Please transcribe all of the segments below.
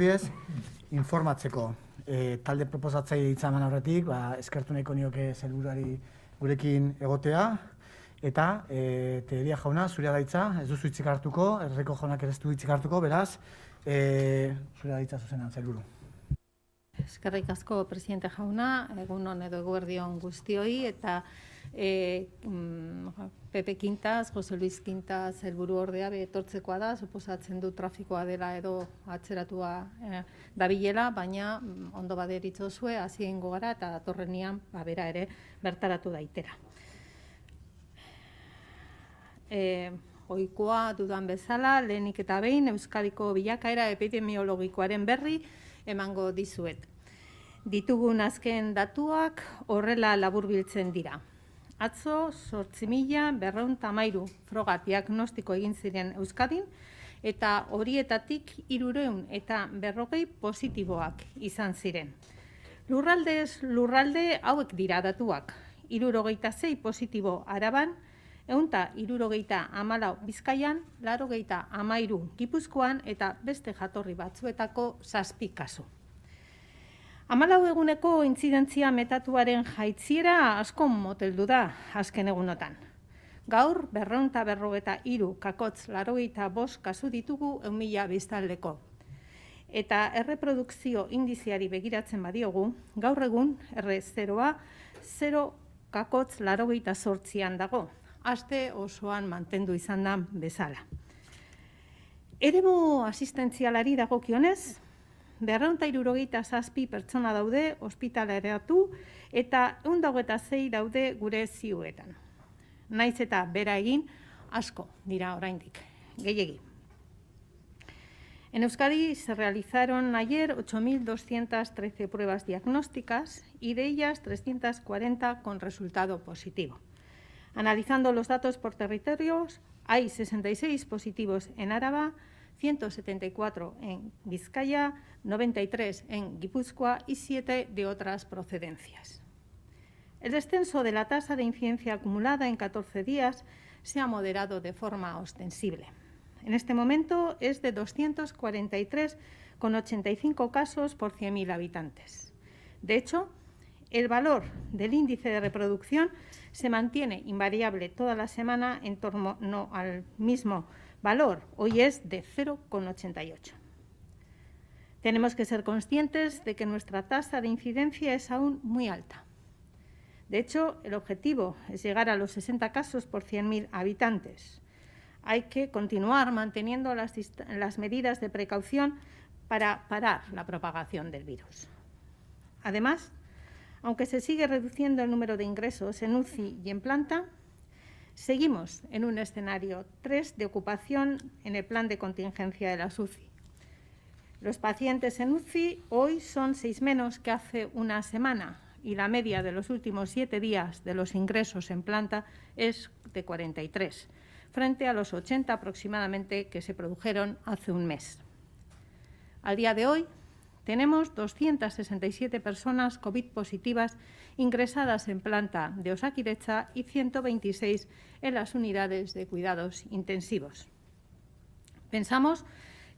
irakurdiez, informatzeko. Talde proposatzaile hitzaman aurretik, eskertu nahiko nioke sailburuari gurekin egotea, eta Tellería jauna, zurea da hitza, ez duzu hitzik hartuko, Erreko jaunak ez du hitzik hartuko, beraz, zurea da hitza zuzenan, sailburu. Eskerrik asko, presidente jauna, egunon edo eguerdion guztioi, eta Pepe Quintas, Jose Luis Quintas, helburu ordea etortzekoa da, suposatzen du trafikoa dela edo atzeratua dabilela, baina ondo baderitzozue, hasi egingo gara eta datorrenian bera ere bertaratu daitera. Ohikoa dudan bezala, lehenik eta behin, Euskadiko bilakaera epidemiologikoaren berri emango dizuet. Ditugun azken datuak horrela laburbiltzen dira. Atzo, 8.213 froga diagnostiko egin ziren Euskadin, eta horietatik 340 positiboak izan ziren. Lurraldez lurralde hauek dira datuak. 76 positibo Araban, 174 Bizkaian, 83 Gipuzkoan eta beste jatorri batzuetako 7 kasu. 14 eguneko intzidentzia metatuaren jaitziera asko moteldu da azken egunotan. Gaur 253 kakotz 85 kasu ditugu 1.000 biztanleko. Eta erreprodukzio indiziari begiratzen badiogu, gaur egun R0a 0 kakotz 88an dago. Aste osoan mantendu izan da bezala. Eremu asistentzialari dagokionez, 267 pertsona daude ospitaleratu eta 126 daude gure ziuetan. Naiz eta bera egin asko dira oraindik, gehiegi. En Euskadi se realizaron ayer 8.213 pruebas diagnósticas y de ellas 340 con resultado positivo. Analizando los datos por territorios, hay 66 positivos en Áraba, 174 en Vizcaya, 93 en Guipúzcoa y 7 de otras procedencias. El descenso de la tasa de incidencia acumulada en 14 días se ha moderado de forma ostensible. En este momento es de 243,85 casos por 100.000 habitantes. De hecho, el valor del índice de reproducción se mantiene invariable toda la semana en torno al mismo valor. Hoy es de 0,88. Tenemos que ser conscientes de que nuestra tasa de incidencia es aún muy alta. De hecho, el objetivo es llegar a los 60 casos por 100.000 habitantes. Hay que continuar manteniendo las medidas de precaución para parar la propagación del virus. Además, aunque se sigue reduciendo el número de ingresos en UCI y en planta, seguimos en un escenario 3 de ocupación en el plan de contingencia de las UCI. Los pacientes en UCI hoy son 6 menos que hace una semana y la media de los últimos 7 días de los ingresos en planta es de 43, frente a los 80 aproximadamente que se produjeron hace un mes. Al día de hoy, tenemos 267 personas COVID positivas ingresadas en planta de Osakidetza y 126 en las unidades de cuidados intensivos. Pensamos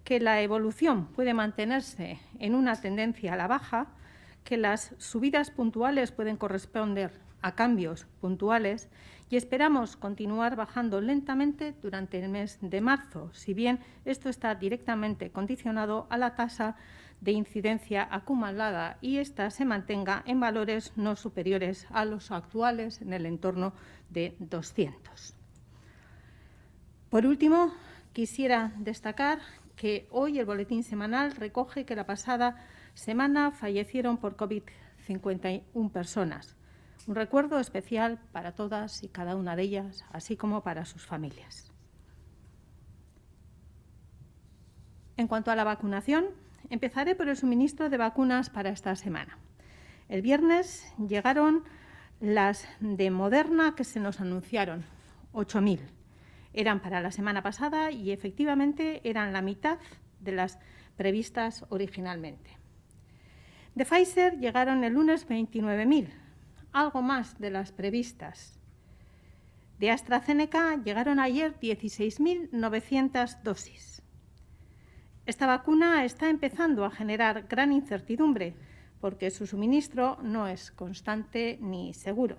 que la evolución puede mantenerse en una tendencia a la baja, que las subidas puntuales pueden corresponder a cambios puntuales y esperamos continuar bajando lentamente durante el mes de marzo, si bien esto está directamente condicionado a la tasa de incidencia acumulada y ésta se mantenga en valores no superiores a los actuales, en el entorno de 200. Por último, quisiera destacar que hoy el boletín semanal recoge que la pasada semana fallecieron por COVID 51 personas. Un recuerdo especial para todas y cada una de ellas, así como para sus familias. En cuanto a la vacunación, empezaré por el suministro de vacunas para esta semana. El viernes llegaron las de Moderna que se nos anunciaron, 8.000. Eran para la semana pasada y efectivamente eran la mitad de las previstas originalmente. De Pfizer llegaron el lunes 29.000, algo más de las previstas. De AstraZeneca llegaron ayer 16.900 dosis. Esta vacuna está empezando a generar gran incertidumbre porque su suministro no es constante ni seguro.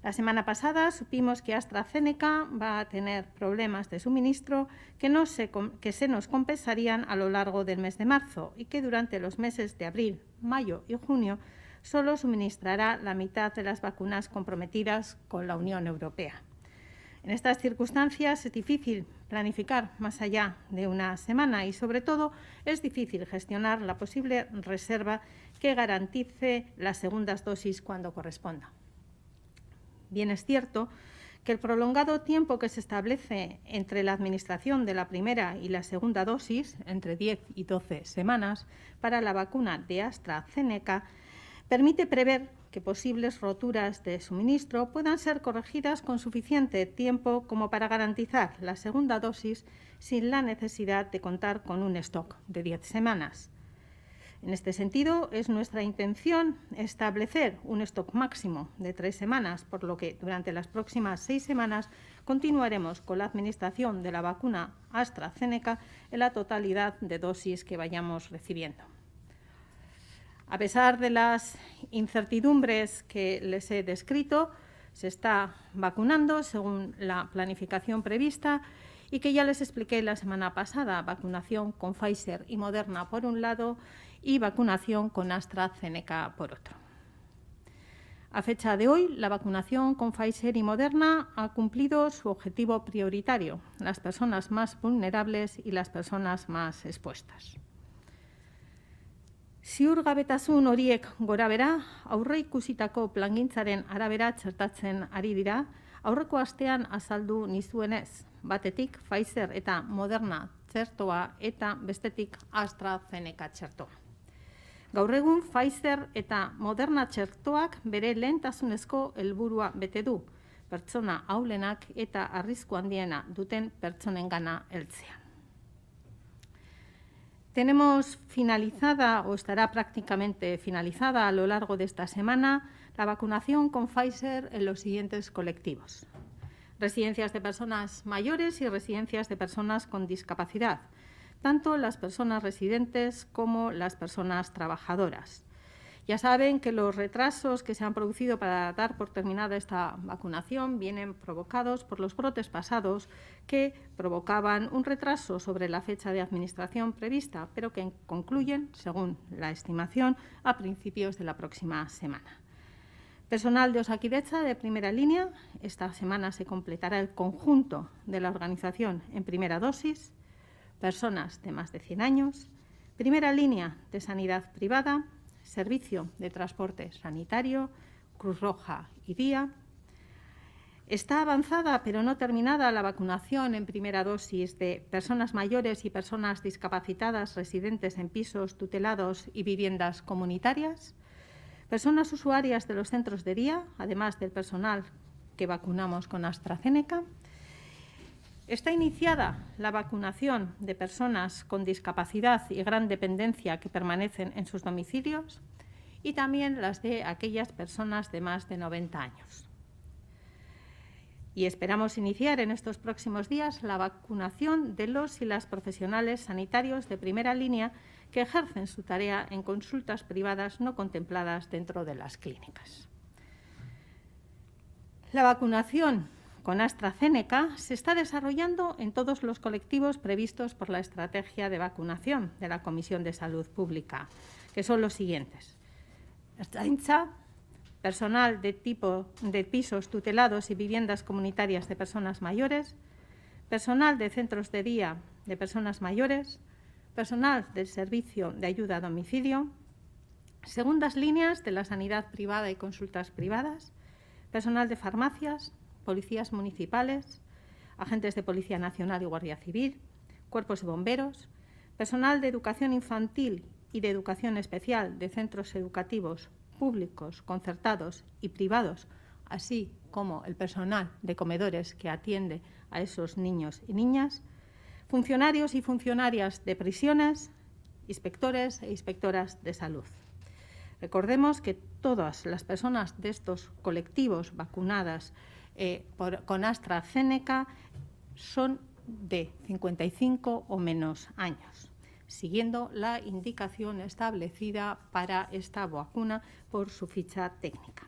La semana pasada supimos que AstraZeneca va a tener problemas de suministro que se nos compensarían a lo largo del mes de marzo y que durante los meses de abril, mayo y junio solo suministrará la mitad de las vacunas comprometidas con la Unión Europea. En estas circunstancias es difícil planificar más allá de una semana y, sobre todo, es difícil gestionar la posible reserva que garantice las segundas dosis cuando corresponda. Bien es cierto que el prolongado tiempo que se establece entre la administración de la primera y la segunda dosis, entre 10 y 12 semanas, para la vacuna de AstraZeneca, permite prever que posibles roturas de suministro puedan ser corregidas con suficiente tiempo como para garantizar la segunda dosis sin la necesidad de contar con un stock de 10 semanas. En este sentido, es nuestra intención establecer un stock máximo de 3 semanas, por lo que durante las próximas 6 semanas continuaremos con la administración de la vacuna AstraZeneca en la totalidad de dosis que vayamos recibiendo. A pesar de las incertidumbres que les he descrito, se está vacunando según la planificación prevista y que ya les expliqué la semana pasada, vacunación con Pfizer y Moderna por un lado y vacunación con AstraZeneca por otro. A fecha de hoy, la vacunación con Pfizer y Moderna ha cumplido su objetivo prioritario, las personas más vulnerables y las personas más expuestas. Ziurgabetasun horiek gorabehera, aurreikusitako plangintzaren arabera txertatzen ari dira, aurreko astean azaldu nizuenez, batetik Pfizer eta Moderna txertoa eta bestetik AstraZeneca txertoa. Gaur egun Pfizer eta Moderna txertoak bere lehentasunezko helburua bete du, pertsona ahulenak eta arrisku handiena duten pertsonengana heltzea. Tenemos finalizada o estará prácticamente finalizada a lo largo de esta semana la vacunación con Pfizer en los siguientes colectivos: residencias de personas mayores y residencias de personas con discapacidad, tanto las personas residentes como las personas trabajadoras. Ya saben que los retrasos que se han producido para dar por terminada esta vacunación vienen provocados por los brotes pasados que provocaban un retraso sobre la fecha de administración prevista, pero que concluyen, según la estimación, a principios de la próxima semana. Personal de Osakidetza de primera línea, esta semana se completará el conjunto de la organización en primera dosis, personas de más de 100 años, primera línea de sanidad privada, Servicio de Transporte Sanitario, Cruz Roja y Día. Está avanzada, pero no terminada, la vacunación en primera dosis de personas mayores y personas discapacitadas residentes en pisos tutelados y viviendas comunitarias, personas usuarias de los centros de día, además del personal que vacunamos con AstraZeneca. Está iniciada la vacunación de personas con discapacidad y gran dependencia que permanecen en sus domicilios y también las de aquellas personas de más de 90 años. Y esperamos iniciar en estos próximos días la vacunación de los y las profesionales sanitarios de primera línea que ejercen su tarea en consultas privadas no contempladas dentro de las clínicas. La vacunación con AstraZeneca se está desarrollando en todos los colectivos previstos por la estrategia de vacunación de la Comisión de Salud Pública, que son los siguientes: ertzaintza, personal de pisos tutelados y viviendas comunitarias de personas mayores, personal de centros de día de personas mayores, personal del servicio de ayuda a domicilio, segundas líneas de la sanidad privada y consultas privadas, personal de farmacias, policías municipales, agentes de Policía Nacional y Guardia Civil, cuerpos de bomberos, personal de educación infantil y de educación especial de centros educativos públicos, concertados y privados, así como el personal de comedores que atiende a esos niños y niñas, funcionarios y funcionarias de prisiones, inspectores e inspectoras de salud. Recordemos que todas las personas de estos colectivos vacunadas con AstraZeneca son de 55 o menos años. siguiendo la indicación establecida para esta vacuna por su ficha técnica.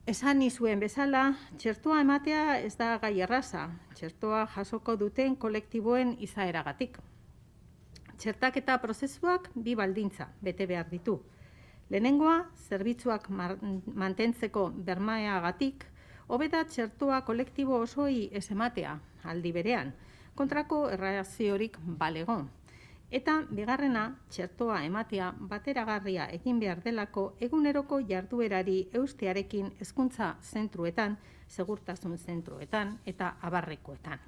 Esan nizuen bezala, txertoa ematea ez da gai erraza, txertoa jasoko duten kolektiboen izaeragatik. Txertaketa prozesuak bi baldintza bete behar ditu. Lehenengoa, zerbitzuak mantentzeko bermeagatik, hobeda txertoa kolektibo osoi ez ematea aldi berean, kontrako erreakziorik balego. Eta bigarrena, txertoa ematea bateragarria egin behar delako eguneroko jarduerari eustearekin hezkuntza zentruetan, segurtasun zentruetan eta abarrekoetan.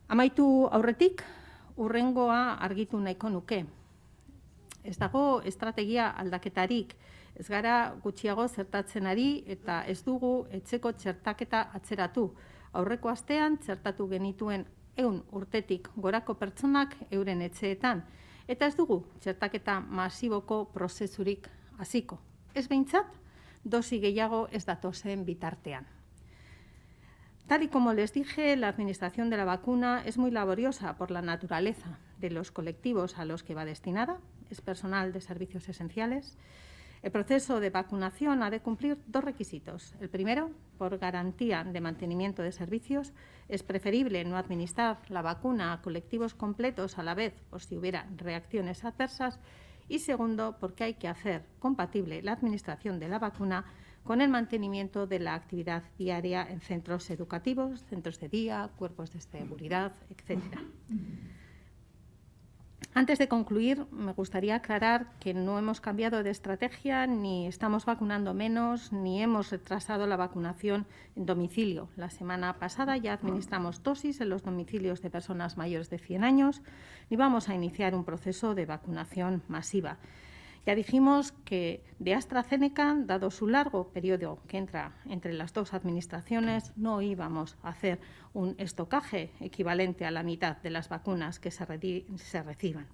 Amaitu aurretik, hurrengoa argitu nahiko nuke. Ez dago estrategia aldaketarik, ez gara gutxiago zertatzen ari eta ez dugu etxeko txertaketa atzeratu. Aurreko astean txertatu genituen 100 urtetik gorako pertsonak euren etxeetan, eta ez dugu txertaketa masiboko prozesurik hasiko. Ez behintzat, dosi gehiago ez datozen bitartean. Tal y como les dije, la administración de la vacuna es muy laboriosa por la naturaleza de los colectivos a los que va destinada, es personal de servicios esenciales. El proceso de vacunación ha de cumplir 2 requisitos. El primero, por garantía de mantenimiento de servicios, es preferible no administrar la vacuna a colectivos completos a la vez por si hubiera reacciones adversas. Y segundo, porque hay que hacer compatible la administración de la vacuna con el mantenimiento de la actividad diaria en centros educativos, centros de día, cuerpos de seguridad, etc. Antes de concluir, me gustaría aclarar que no hemos cambiado de estrategia, ni estamos vacunando menos, ni hemos retrasado la vacunación en domicilio. La semana pasada ya administramos dosis en los domicilios de personas mayores de 100 años, ni vamos a iniciar un proceso de vacunación masiva. Ya dijimos que de AstraZeneca, dado su largo periodo que entra entre las 2 administraciones, no íbamos a hacer un estocaje equivalente a la mitad de las vacunas que se reciban.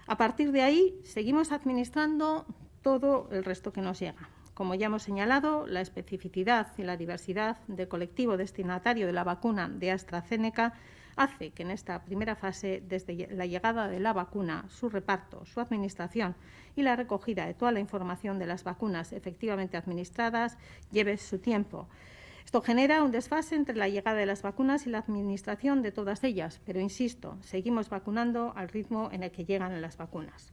A partir de ahí, seguimos administrando todo el resto que nos llega. Como ya hemos señalado, la especificidad y la diversidad del colectivo destinatario de la vacuna de AstraZeneca hace que en esta primera fase, desde la llegada de la vacuna, su reparto, su administración y la recogida de toda la información de las vacunas efectivamente administradas, lleve su tiempo. Esto genera un desfase entre la llegada de las vacunas y la administración de todas ellas, pero insisto, seguimos vacunando al ritmo en el que llegan las vacunas.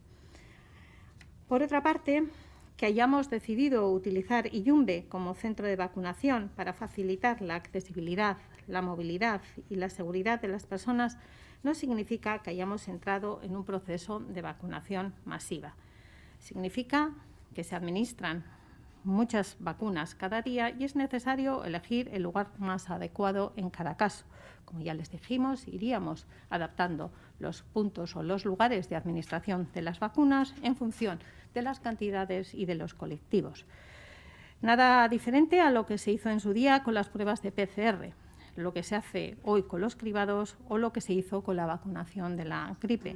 Por otra parte, que hayamos decidido utilizar Iyumbe como centro de vacunación para facilitar la accesibilidad, la movilidad y la seguridad de las personas no significa que hayamos entrado en un proceso de vacunación masiva. Significa que se administran muchas vacunas cada día y es necesario elegir el lugar más adecuado en cada caso. Como ya les dijimos, iríamos adaptando los puntos o los lugares de administración de las vacunas en función de las cantidades y de los colectivos. Nada diferente a lo que se hizo en su día con las pruebas de PCR, lo que se hace hoy con los cribados o lo que se hizo con la vacunación de la gripe.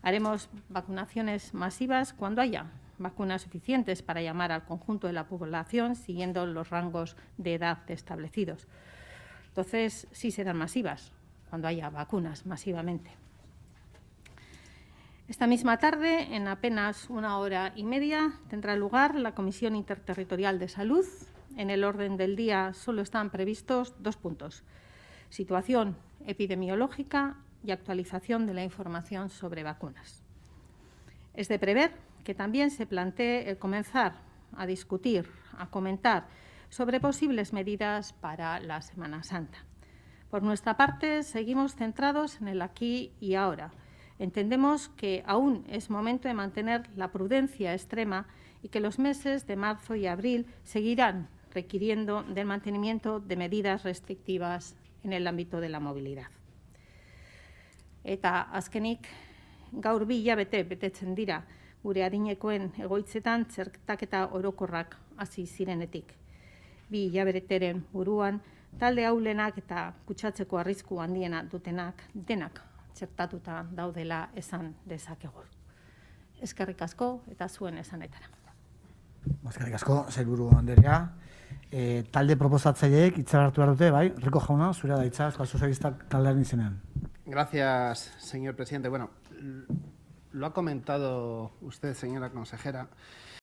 Haremos vacunaciones masivas cuando haya vacunas suficientes para llamar al conjunto de la población siguiendo los rangos de edad establecidos. Entonces, sí serán masivas cuando haya vacunas masivamente. Esta misma tarde, en apenas 1 hora y media, tendrá lugar la Comisión Interterritorial de Salud. En el orden del día solo están previstos 2 puntos: situación epidemiológica y actualización de la información sobre vacunas. Es de prever que también se plantee el comenzar a discutir, a comentar sobre posibles medidas para la Semana Santa. Por nuestra parte, seguimos centrados en el aquí y ahora. Entendemos que aún es momento de mantener la prudencia extrema y que los meses de marzo y abril seguirán requiriendo del mantenimiento de medidas restrictivas en el ámbito de la movilidad. Eta azkenik, gaur 2 hilabete betetzen dira gure adinekoen egoitzetan txertaketa orokorrak hasi zirenetik. 2 hilabeteren buruan, talde ahulenak eta kutsatzeko arrisku handiena dutenak denak txertatuta daudela esan dezakegu. Eskerrik asko eta zuen esanetara. Eskerrik asko, sailburu andrea. Talde proposatzaileek hitza hartu behar dute, bai? Rico jauna, zurea da hitza, Euskal Sozialistak taldearen izenean. Gracias, señor presidente. Bueno, lo ha comentado usted, señora consejera.